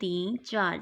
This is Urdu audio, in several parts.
3,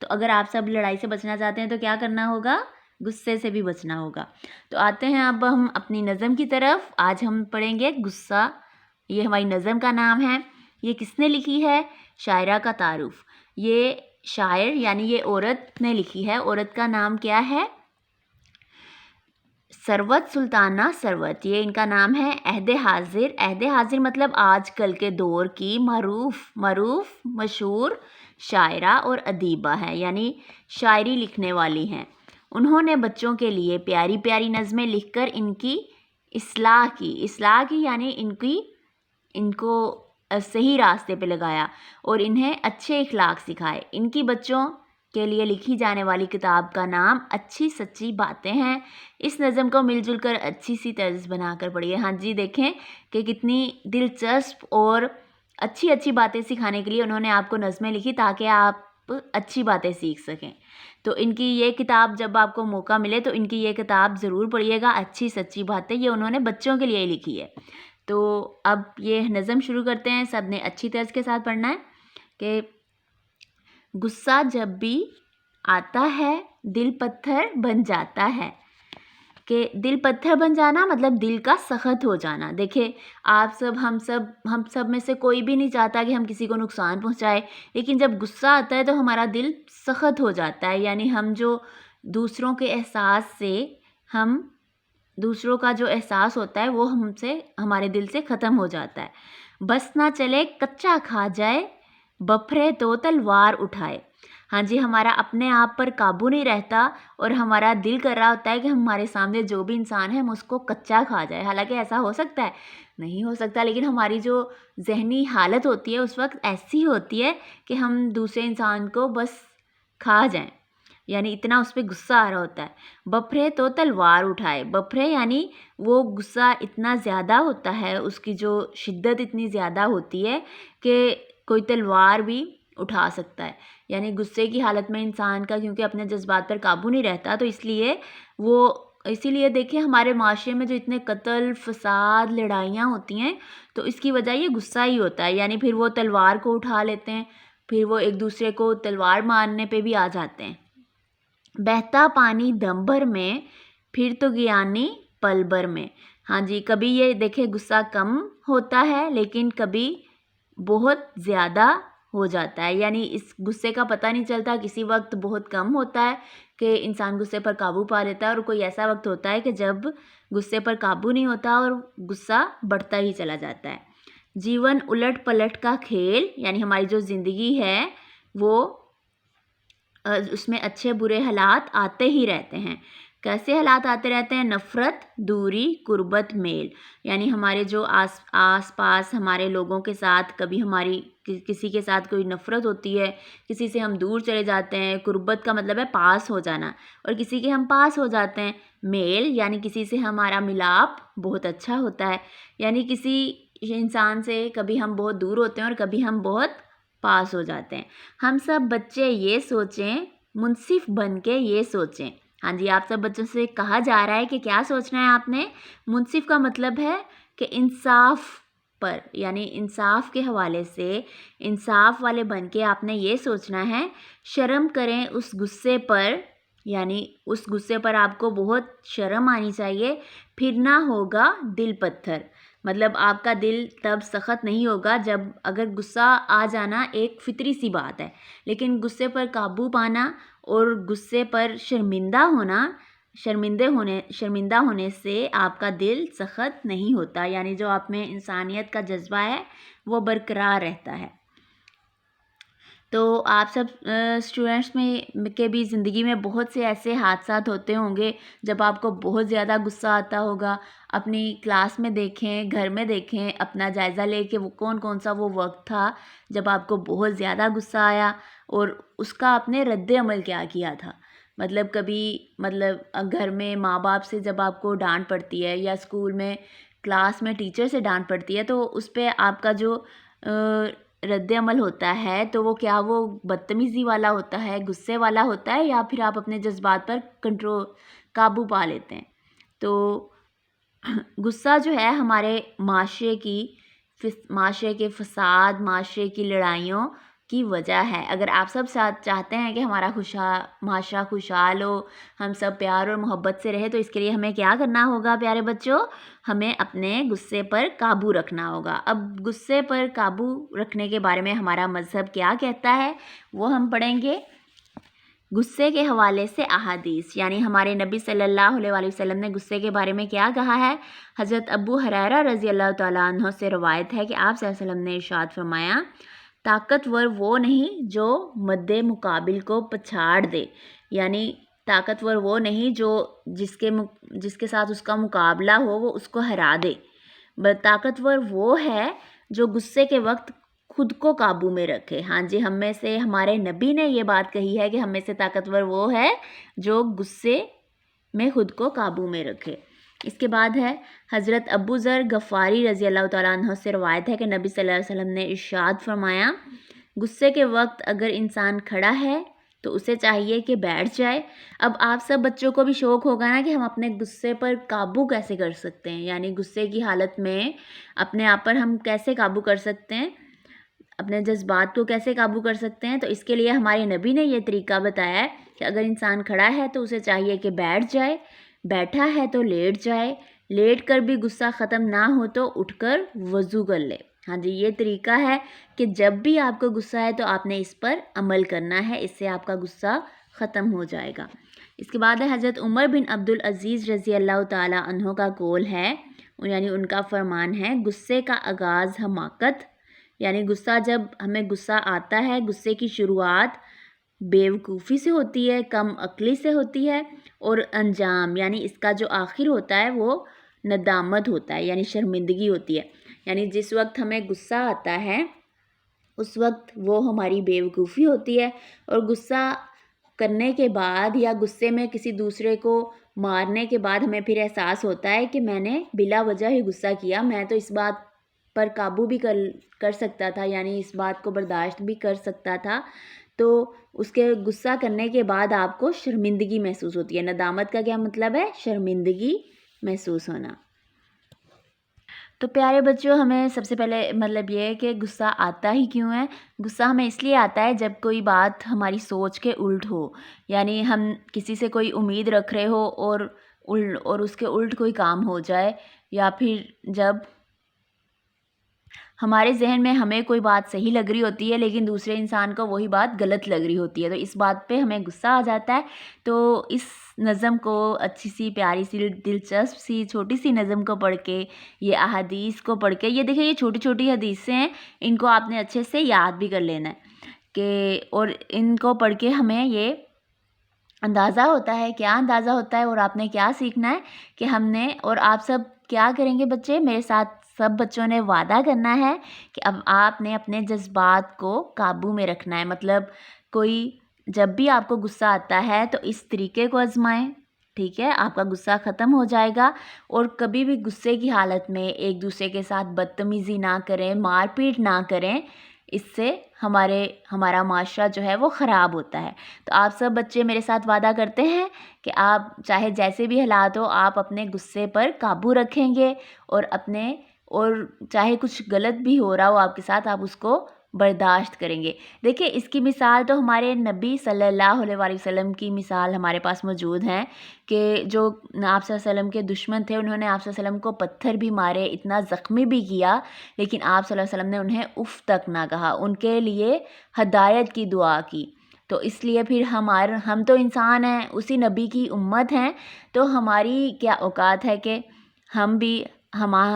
تو اگر آپ سب لڑائی سے بچنا چاہتے ہیں تو کیا کرنا ہوگا؟ غصے سے بھی بچنا ہوگا۔ تو آتے ہیں اب ہم اپنی نظم کی طرف۔ آج ہم پڑھیں گے غصہ، یہ ہماری نظم کا نام ہے۔ یہ کس نے لکھی ہے؟ شاعرہ کا تعارف۔ یہ شاعر یعنی یہ عورت نے لکھی ہے۔ عورت کا نام کیا ہے؟ ثروت سلطانہ ثروت، یہ ان کا نام ہے۔ عہد حاضر، عہد حاضر مطلب آج کل کے دور کی معروف مشہور شاعرہ اور ادیبہ ہے، یعنی شاعری لکھنے والی ہیں۔ انہوں نے بچوں کے لیے پیاری پیاری نظمیں لکھ کر ان کی اصلاح کی یعنی ان کو صحیح راستے پہ لگایا اور انہیں اچھے اخلاق سکھائے۔ ان کی بچوں کے لیے لکھی جانے والی کتاب کا نام اچھی سچی باتیں ہیں۔ اس نظم کو مل جل کر اچھی سی طرز بنا کر پڑھیے۔ ہاں جی، دیکھیں کہ کتنی دلچسپ اور اچھی باتیں سکھانے کے لیے انہوں نے آپ کو نظمیں لکھی تاکہ آپ اچھی باتیں سیکھ سکیں۔ تو ان کی یہ کتاب جب آپ کو موقع ملے تو ان کی یہ کتاب ضرور پڑھیے گا، اچھی سچی باتیں، یہ انہوں نے بچوں کے لیے ہی لکھی ہے۔ تو اب یہ نظم شروع کرتے ہیں، سب نے اچھی طرز کے ساتھ پڑھنا ہے کہ غصہ جب بھی آتا ہے دل پتھر بن جاتا ہے۔ کہ دل پتھر بن جانا مطلب دل کا سخت ہو جانا۔ دیکھیں آپ سب ہم سب میں سے کوئی بھی نہیں چاہتا کہ ہم کسی کو نقصان پہنچائے، لیکن جب غصہ آتا ہے تو ہمارا دل سخت ہو جاتا ہے، یعنی ہم جو دوسروں کے احساس سے دوسروں کا جو احساس ہوتا ہے وہ ہمارے دل سے ختم ہو جاتا ہے۔ بس نہ چلے کچا کھا جائے، بپھرے تو تلوار اٹھائے۔ ہاں جی، ہمارا اپنے آپ پر قابو نہیں رہتا اور ہمارا دل کر رہا ہوتا ہے کہ ہمارے سامنے جو بھی انسان ہے ہم اس کو کچا کھا جائے۔ حالانکہ ایسا ہو سکتا ہے؟ نہیں ہو سکتا، لیکن ہماری جو ذہنی حالت ہوتی ہے اس وقت ایسی ہوتی ہے کہ ہم دوسرے انسان کو بس کھا جائیں، یعنی اتنا اس پہ غصہ آ رہا ہوتا ہے۔ بپھرے تو تلوار اٹھائے، بپھرے یعنی وہ غصہ اتنا زیادہ ہوتا ہے، اس کی جو شدت اتنی زیادہ ہوتی ہے کہ کوئی تلوار بھی اٹھا سکتا ہے۔ یعنی غصے کی حالت میں انسان کا کیونکہ اپنے جذبات پر قابو نہیں رہتا، تو اسی لیے دیکھیں ہمارے معاشرے میں جو اتنے قتل فساد لڑائیاں ہوتی ہیں تو اس کی وجہ یہ غصہ ہی ہوتا ہے۔ یعنی پھر وہ تلوار کو اٹھا لیتے ہیں، پھر وہ ایک دوسرے کو تلوار مارنے پہ بھی آ جاتے ہیں۔ بہتا پانی دم بھر میں، پھر تو گیانی پل بھر میں۔ ہاں جی، کبھی یہ دیکھیں غصہ کم ہوتا ہے لیکن کبھی بہت زیادہ ہو جاتا ہے، یعنی اس غصے کا پتہ نہیں چلتا، کسی وقت بہت کم ہوتا ہے کہ انسان غصے پر قابو پا لیتا ہے، اور کوئی ایسا وقت ہوتا ہے کہ جب غصے پر قابو نہیں ہوتا اور غصہ بڑھتا ہی چلا جاتا ہے۔ جیون الٹ پلٹ کا کھیل، یعنی ہماری جو زندگی ہے وہ اس میں اچھے برے حالات آتے ہی رہتے ہیں۔ کیسے حالات آتے رہتے ہیں؟ نفرت، دوری، قربت، میل، یعنی ہمارے جو آس پاس ہمارے لوگوں کے ساتھ کبھی ہماری کسی کے ساتھ کوئی نفرت ہوتی ہے، کسی سے ہم دور چلے جاتے ہیں۔ قربت کا مطلب ہے پاس ہو جانا، اور کسی کے ہم پاس ہو جاتے ہیں۔ میل یعنی کسی سے ہمارا ملاپ بہت اچھا ہوتا ہے، یعنی کسی انسان سے کبھی ہم بہت دور ہوتے ہیں اور کبھی ہم بہت پاس ہو جاتے ہیں۔ ہم سب بچے یہ سوچیں، منصف بن کے یہ سوچیں۔ ہاں جی، آپ سب بچوں سے کہا جا رہا ہے کہ کیا سوچنا ہے آپ نے؟ منصف کا مطلب ہے کہ انصاف پر، یعنی انصاف کے حوالے سے انصاف والے بن کے آپ نے یہ سوچنا ہے۔ شرم کریں اس غصے پر، یعنی اس غصے پر آپ کو بہت شرم آنی چاہیے۔ پھر نہ ہوگا دل پتھر، مطلب آپ کا دل تب سخت نہیں ہوگا جب اگر غصہ آ جانا ایک فطری سی بات ہے، لیکن غصے پر قابو پانا اور غصے پر شرمندہ ہونے سے آپ کا دل سخت نہیں ہوتا، یعنی جو آپ میں انسانیت کا جذبہ ہے وہ برقرار رہتا ہے۔ تو آپ سب اسٹوڈنٹس میں کے بھی زندگی میں بہت سے ایسے حادثات ہوتے ہوں گے جب آپ کو بہت زیادہ غصہ آتا ہوگا۔ اپنی کلاس میں دیکھیں، گھر میں دیکھیں، اپنا جائزہ لے کے وہ کون سا وہ وقت تھا جب آپ کو بہت زیادہ غصہ آیا اور اس کا آپ نے رد عمل کیا کیا تھا۔ مطلب گھر میں ماں باپ سے جب آپ کو ڈانٹ پڑتی ہے یا اسکول میں کلاس میں ٹیچر سے ڈانٹ پڑتی ہے تو اس پہ آپ کا جو رد عمل ہوتا ہے تو وہ کیا وہ بدتمیزی والا ہوتا ہے، غصے والا ہوتا ہے، یا پھر آپ اپنے جذبات پر قابو پا لیتے ہیں؟ تو غصہ جو ہے ہمارے معاشرے کے فساد، معاشرے کی لڑائیوں کی وجہ ہے۔ اگر آپ سب چاہتے ہیں کہ ہمارا معاشرہ خوشحال ہو، ہم سب پیار اور محبت سے رہے، تو اس کے لیے ہمیں کیا کرنا ہوگا پیارے بچوں؟ ہمیں اپنے غصے پر قابو رکھنا ہوگا۔ اب غصے پر قابو رکھنے کے بارے میں ہمارا مذہب کیا کہتا ہے وہ ہم پڑھیں گے۔ غصے کے حوالے سے احادیث، یعنی ہمارے نبی صلی اللہ علیہ وآلہ وسلم نے غصے کے بارے میں کیا کہا ہے۔ حضرت ابو ہریرہ رضی اللہ تعالیٰ عنہ سے روایت ہے کہ آپ صلی اللہ علیہ وسلم نے ارشاد فرمایا، طاقتور وہ نہیں جو مد مقابل کو پچھاڑ دے، یعنی طاقتور وہ نہیں جو جس کے ساتھ اس کا مقابلہ ہو وہ اس کو ہرا دے، طاقتور وہ ہے جو غصے کے وقت خود کو قابو میں رکھے۔ ہاں جی، ہم میں سے ہمارے نبی نے یہ بات کہی ہے کہ ہم میں سے طاقتور وہ ہے جو غصے میں خود کو قابو میں رکھے۔ اس کے بعد ہے حضرت ابو ذر غفاری رضی اللہ تعالیٰ عنہ سے روایت ہے کہ نبی صلی اللہ علیہ وسلم نے ارشاد فرمایا، غصے کے وقت اگر انسان کھڑا ہے تو اسے چاہیے کہ بیٹھ جائے۔ اب آپ سب بچوں کو بھی شوق ہوگا نا کہ ہم اپنے غصے پر قابو کیسے کر سکتے ہیں، یعنی غصے کی حالت میں اپنے آپ پر ہم کیسے قابو کر سکتے ہیں، اپنے جذبات کو کیسے قابو کر سکتے ہیں۔ تو اس کے لیے ہمارے نبی نے یہ طریقہ بتایا ہے کہ اگر انسان کھڑا ہے تو اسے چاہیے کہ بیٹھ جائے، بیٹھا ہے تو لیٹ جائے، لیٹ کر بھی غصہ ختم نہ ہو تو اٹھ کر وضو کر لے۔ ہاں جی، یہ طریقہ ہے کہ جب بھی آپ کو غصہ ہے تو آپ نے اس پر عمل کرنا ہے، اس سے آپ کا غصہ ختم ہو جائے گا۔ اس کے بعد ہے حضرت عمر بن عبدالعزیز رضی اللہ تعالیٰ عنہ کا قول ہے، یعنی ان کا فرمان ہے، غصے کا آغاز حماقت، یعنی غصہ جب ہمیں غصہ آتا ہے، غصے کی شروعات بیوقوفی سے ہوتی ہے، کم عقلی سے ہوتی ہے، اور انجام یعنی اس کا جو آخر ہوتا ہے وہ ندامت ہوتا ہے، یعنی شرمندگی ہوتی ہے۔ یعنی جس وقت ہمیں غصہ آتا ہے اس وقت وہ ہماری بیوقوفی ہوتی ہے، اور غصہ کرنے کے بعد یا غصے میں کسی دوسرے کو مارنے کے بعد ہمیں پھر احساس ہوتا ہے کہ میں نے بلا وجہ ہی غصہ کیا، میں تو اس بات پر قابو بھی کر سکتا تھا، یعنی اس بات کو برداشت بھی کر سکتا تھا۔ تو اس کے غصہ کرنے کے بعد آپ کو شرمندگی محسوس ہوتی ہے۔ ندامت کا کیا مطلب ہے؟ شرمندگی محسوس ہونا۔ تو پیارے بچوں، ہمیں سب سے پہلے مطلب یہ ہے کہ غصہ آتا ہی کیوں ہے؟ غصہ ہمیں اس لیے آتا ہے جب کوئی بات ہماری سوچ کے الٹ ہو، یعنی ہم کسی سے کوئی امید رکھ رہے ہو اور اس کے الٹ کوئی کام ہو جائے، یا پھر جب ہمارے ذہن میں ہمیں کوئی بات صحیح لگ رہی ہوتی ہے لیکن دوسرے انسان کو وہی بات غلط لگ رہی ہوتی ہے، تو اس بات پہ ہمیں غصہ آ جاتا ہے۔ تو اس نظم کو اچھی سی پیاری سی دلچسپ سی چھوٹی سی نظم کو پڑھ کے، یہ احادیث کو پڑھ کے، یہ دیکھیں یہ چھوٹی چھوٹی حدیثیں ہیں، ان کو آپ نے اچھے سے یاد بھی کر لینا ہے اور ان کو پڑھ کے ہمیں یہ اندازہ ہوتا ہے، کیا اندازہ ہوتا ہے اور آپ نے کیا سیکھنا ہے کہ ہم نے، اور آپ سب کیا کریں گے بچے، میرے ساتھ سب بچوں نے وعدہ کرنا ہے کہ اب آپ نے اپنے جذبات کو قابو میں رکھنا ہے۔ مطلب جب بھی آپ کو غصہ آتا ہے تو اس طریقے کو آزمائیں، ٹھیک ہے، آپ کا غصہ ختم ہو جائے گا۔ اور کبھی بھی غصے کی حالت میں ایک دوسرے کے ساتھ بدتمیزی نہ کریں، مار پیٹ نہ کریں، اس سے ہمارا معاشرہ جو ہے وہ خراب ہوتا ہے۔ تو آپ سب بچے میرے ساتھ وعدہ کرتے ہیں کہ آپ چاہے جیسے بھی حالات ہو، آپ اپنے غصے پر قابو رکھیں گے، اور چاہے کچھ غلط بھی ہو رہا ہو آپ کے ساتھ، آپ اس کو برداشت کریں گے۔ دیکھیں اس کی مثال تو ہمارے نبی صلی اللہ علیہ وآلہ وسلم کی مثال ہمارے پاس موجود ہیں کہ جو آپ صلی اللہ علیہ وسلم کے دشمن تھے، انہوں نے آپ صلی اللہ علیہ وسلم کو پتھر بھی مارے، اتنا زخمی بھی کیا، لیکن آپ صلی اللہ علیہ وسلم نے انہیں اف تک نہ کہا، ان کے لیے ہدایت کی دعا کی۔ تو اس لیے پھر ہم تو انسان ہیں، اسی نبی کی امت ہیں، تو ہماری کیا اوقات ہے کہ ہم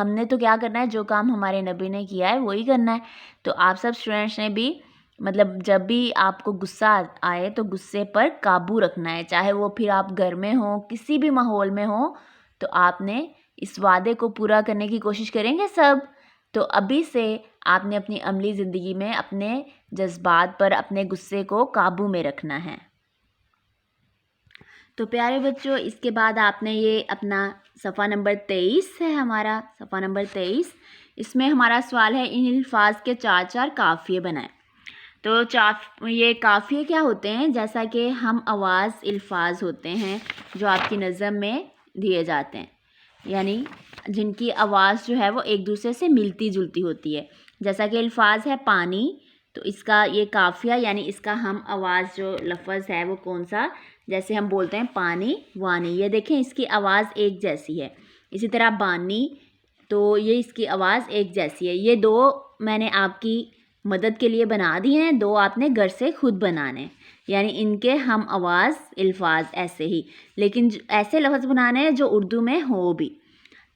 نے تو کیا کرنا ہے، جو کام ہمارے نبی نے کیا ہے وہی کرنا ہے۔ تو آپ سب اسٹوڈنٹس نے بھی مطلب جب بھی آپ کو غصہ آئے تو غصے پر قابو رکھنا ہے، چاہے وہ پھر آپ گھر میں ہوں، کسی بھی ماحول میں ہوں، تو آپ نے اس وعدے کو پورا کرنے کی کوشش کریں گے سب۔ تو ابھی سے آپ نے اپنی عملی زندگی میں اپنے جذبات پر، اپنے غصے کو قابو میں رکھنا ہے۔ تو پیارے بچوں، اس کے بعد آپ نے یہ اپنا صفحہ نمبر 23 ہے، ہمارا صفحہ نمبر 23، اس میں ہمارا سوال ہے ان الفاظ کے 4 قافیے بنائیں۔ تو یہ قافیے کیا ہوتے ہیں؟ جیسا کہ ہم آواز الفاظ ہوتے ہیں جو آپ کی نظم میں دیے جاتے ہیں، یعنی جن کی آواز جو ہے وہ ایک دوسرے سے ملتی جلتی ہوتی ہے، جیسا کہ الفاظ ہے پانی، تو اس کا یہ قافیہ یعنی اس کا ہم آواز جو لفظ ہے وہ کون سا، جیسے ہم بولتے ہیں پانی وانی، یہ دیکھیں اس کی آواز ایک جیسی ہے. اسی طرح بانی، تو یہ اس کی آواز ایک جیسی ہے. یہ دو میں نے آپ کی مدد کے لیے بنا دیے ہیں، دو آپ نے گھر سے خود بنانے، یعنی ان کے ہم آواز الفاظ ایسے ہی، لیکن ایسے لفظ بنانے ہیں جو اردو میں ہو بھی.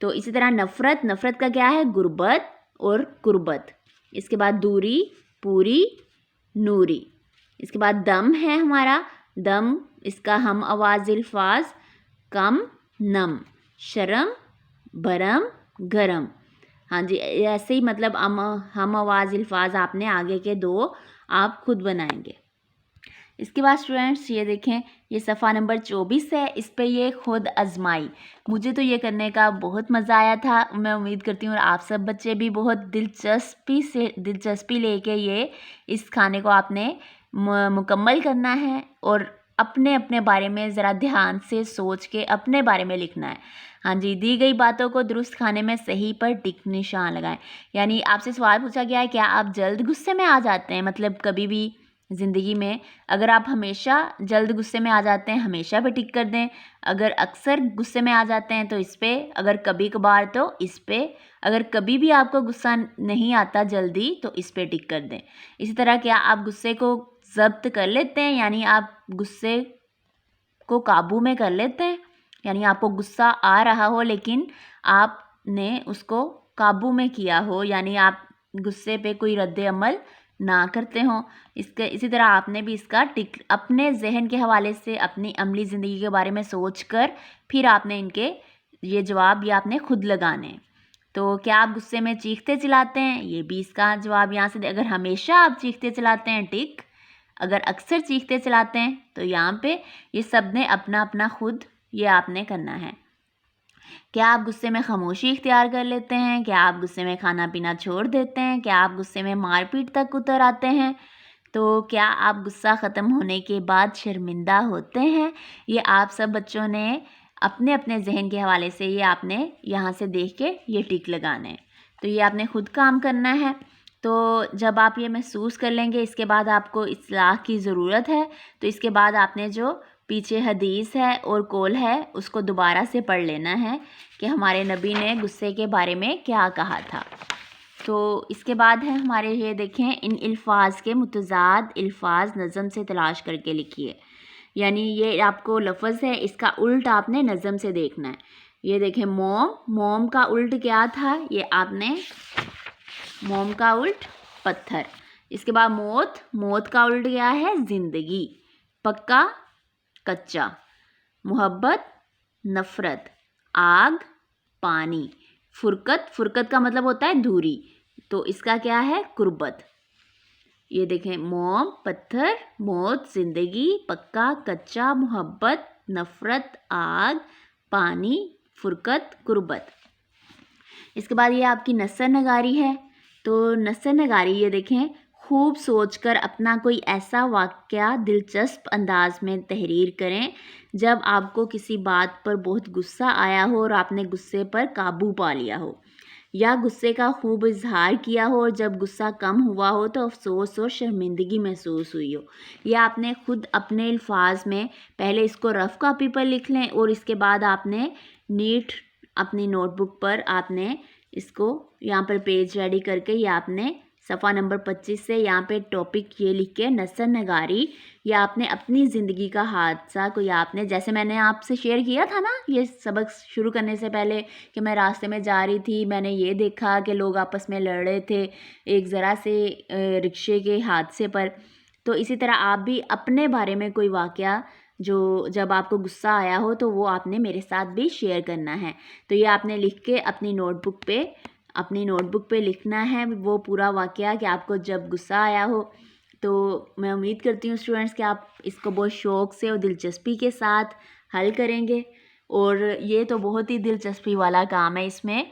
تو اسی طرح نفرت، نفرت کا کیا ہے؟ غربت اور قربت. اس کے بعد دوری، پوری، نوری. اس کے بعد دم ہے ہمارا، دم اس کا ہم آواز الفاظ کم، نم. شرم، بھرم، گرم. ہاں جی، ایسے ہی مطلب ہم آواز الفاظ آپ نے آگے کے دو آپ خود بنائیں گے. اس کے بعد اسٹوڈینٹس یہ دیکھیں، یہ صفحہ نمبر 24 ہے، اس پہ یہ خود آزمائی. مجھے تو یہ کرنے کا بہت مزہ آیا تھا، میں امید کرتی ہوں اور آپ سب بچے بھی بہت دلچسپی لے کے یہ اس کھانے کو آپ نے مکمل کرنا ہے اور اپنے اپنے بارے میں ذرا دھیان سے سوچ کے اپنے بارے میں لکھنا ہے. ہاں جی، دی گئی باتوں کو درست کھانے میں صحیح پر ٹک نشان لگائیں. یعنی آپ سے سوال پوچھا گیا ہے کیا آپ جلد غصے میں آ جاتے ہیں؟ مطلب کبھی بھی زندگی میں اگر آپ ہمیشہ جلد غصے میں آ جاتے ہیں، ہمیشہ پہ ٹک کر دیں. اگر اکثر غصے میں آ جاتے ہیں تو اس پہ، اگر کبھی کبھار تو اس پہ، اگر کبھی بھی آپ کو غصہ نہیں آتا جلدی تو اس پہ ٹک کر دیں. اسی طرح کیا آپ غصے کو ضبط کر لیتے ہیں؟ یعنی آپ غصے کو قابو میں کر لیتے ہیں، یعنی آپ کو غصہ آ رہا ہو لیکن آپ نے اس کو قابو میں کیا ہو، یعنی آپ غصے پہ کوئی رد عمل نہ کرتے ہوں. اسی طرح آپ نے بھی اس کا ٹک اپنے ذہن کے حوالے سے اپنی عملی زندگی کے بارے میں سوچ کر پھر آپ نے ان کے یہ جواب یہ آپ نے خود لگانے. تو کیا آپ غصے میں چیختے چلاتے ہیں؟ یہ بھی اس کا جواب یہاں سے اگر ہمیشہ آپ چیختے چلاتے ہیں ٹک، اگر اکثر چیختے چلاتے ہیں تو یہاں پہ یہ سب نے اپنا اپنا خود یہ آپ نے کرنا ہے. کیا آپ غصے میں خاموشی اختیار کر لیتے ہیں؟ کیا آپ غصے میں کھانا پینا چھوڑ دیتے ہیں؟ کیا آپ غصے میں مار پیٹ تک اتر آتے ہیں؟ تو کیا آپ غصہ ختم ہونے کے بعد شرمندہ ہوتے ہیں؟ یہ آپ سب بچوں نے اپنے اپنے ذہن کے حوالے سے یہ آپ نے یہاں سے دیکھ کے یہ ٹک لگانے. تو یہ آپ نے خود کام کرنا ہے. تو جب آپ یہ محسوس کر لیں گے اس کے بعد آپ کو اصلاح کی ضرورت ہے، تو اس کے بعد آپ نے جو پیچھے حدیث ہے اور قول ہے اس کو دوبارہ سے پڑھ لینا ہے کہ ہمارے نبی نے غصے کے بارے میں کیا کہا تھا. تو اس کے بعد ہے ہمارے یہ دیکھیں، ان الفاظ کے متضاد الفاظ نظم سے تلاش کر کے لکھیے. یعنی یہ آپ کو لفظ ہے، اس کا الٹ آپ نے نظم سے دیکھنا ہے. یہ دیکھیں، موم، موم کا الٹ کیا تھا؟ یہ آپ نے موم کا الٹ پتھر. اس کے بعد موت، موت کا الٹ کیا ہے؟ زندگی. پکا، کچا. محبت، نفرت. آگ، پانی. فرقت، فرقت کا مطلب ہوتا ہے دوری، تو اس کا کیا ہے؟ قربت. یہ دیکھیں، موم، پتھر، موت، زندگی، پکا، کچا، محبت، نفرت، آگ، پانی، فرقت، قربت. اس کے بعد یہ آپ کی نثر نگاری ہے. تو نثر نگاری یہ دیکھیں، خوب سوچ کر اپنا کوئی ایسا واقعہ دلچسپ انداز میں تحریر کریں جب آپ کو کسی بات پر بہت غصہ آیا ہو اور آپ نے غصے پر قابو پا لیا ہو، یا غصے کا خوب اظہار کیا ہو اور جب غصہ کم ہوا ہو تو افسوس اور شرمندگی محسوس ہوئی ہو. یا آپ نے خود اپنے الفاظ میں پہلے اس کو رف کاپی پر لکھ لیں اور اس کے بعد آپ نے نیٹ اپنی نوٹ بک پر آپ نے اس کو یہاں پر پیج ریڈی کر کے یہ آپ نے صفحہ نمبر 25 سے یہاں پہ ٹاپک یہ لکھ کے نثر نگاری، یا آپ نے اپنی زندگی کا حادثہ کوئی آپ نے، جیسے میں نے آپ سے شیئر کیا تھا نا یہ سبق شروع کرنے سے پہلے کہ میں راستے میں جا رہی تھی، میں نے یہ دیکھا کہ لوگ آپس میں لڑ رہے تھے ایک ذرا سے رکشے کے حادثے پر. تو اسی طرح آپ بھی اپنے بارے میں کوئی واقعہ جو جب آپ کو غصہ آیا ہو تو وہ آپ نے میرے ساتھ بھی شیئر کرنا ہے. تو یہ آپ نے لکھ کے اپنی نوٹ بک پہ لکھنا ہے وہ پورا واقعہ کہ آپ کو جب غصہ آیا ہو. تو میں امید کرتی ہوں اسٹوڈنٹس کہ آپ اس کو بہت شوق سے اور دلچسپی کے ساتھ حل کریں گے، اور یہ تو بہت ہی دلچسپی والا کام ہے، اس میں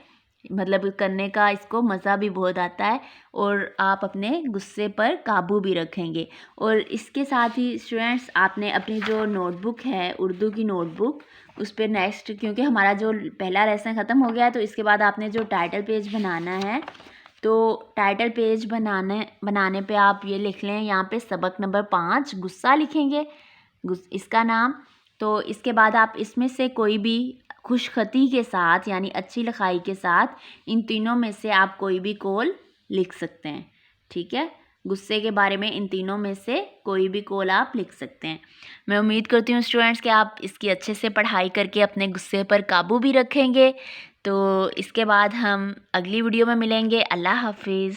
مطلب کرنے کا اس کو مزہ بھی بہت آتا ہے اور آپ اپنے غصے پر قابو بھی رکھیں گے. اور اس کے ساتھ ہی اسٹوڈنٹس آپ نے اپنی جو نوٹ بک ہے اردو کی نوٹ بک، اس پہ نیکسٹ کیونکہ ہمارا جو پہلا لیسن ختم ہو گیا ہے تو اس کے بعد آپ نے جو ٹائٹل پیج بنانا ہے تو ٹائٹل پیج بنانے پہ آپ یہ لکھ لیں یہاں پہ سبق نمبر 5 غصہ لکھیں گے اس کا نام. تو اس کے بعد آپ اس میں سے کوئی بھی خوش خطی کے ساتھ یعنی اچھی لکھائی کے ساتھ ان تینوں میں سے آپ کوئی بھی قول لکھ سکتے ہیں. ٹھیک ہے, غصے کے بارے میں ان تینوں میں سے کوئی بھی قول آپ لکھ سکتے ہیں. میں امید کرتی ہوں اسٹوڈنٹس کہ آپ اس کی اچھے سے پڑھائی کر کے اپنے غصے پر قابو بھی رکھیں گے. تو اس کے بعد ہم اگلی ویڈیو میں ملیں گے. اللہ حافظ.